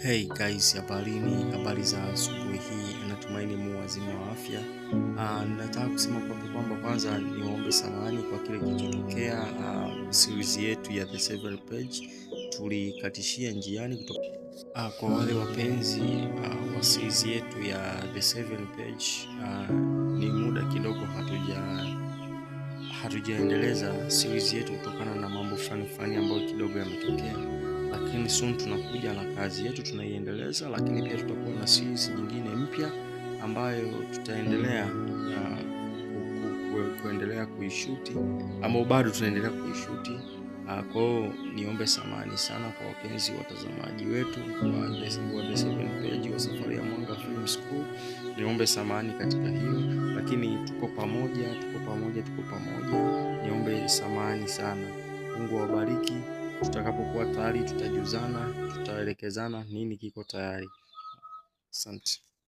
Hey guys, habari za asubuhi hii, natumaini mu wazima wa afya. Nataka kusema kwamba kwanza niwaombe samahani kwa kile kilichotokea. Series yetu ya The Seven Page tulikatishia njiani kutoka. Kwa wale wapenzi wa series yetu ya The Seven Page, ni muda kidogo hatujaendeleza series yetu kutokana na mambo fulani ambayo kidogo yametokea, lakini soon tunakuja na kazi yetu tunaiendeleza, lakini pia tutakuwa na series nyingine mpya ambayo tutaendelea kuendelea kuishuti, ama bado tunaendelea kuishuti. Kwa hiyo niombe samahani sana kwa wapenzi watazamaji wetu wa The Seven Page wa Safari ya Mwanga Film School. Niombe samahani katika hilo, lakini tuko pamoja. Niombe samahani sana. Mungu awabariki. Tutakapokuwa tayari tutajuzana, tutaelekezana nini kiko tayari. Asante.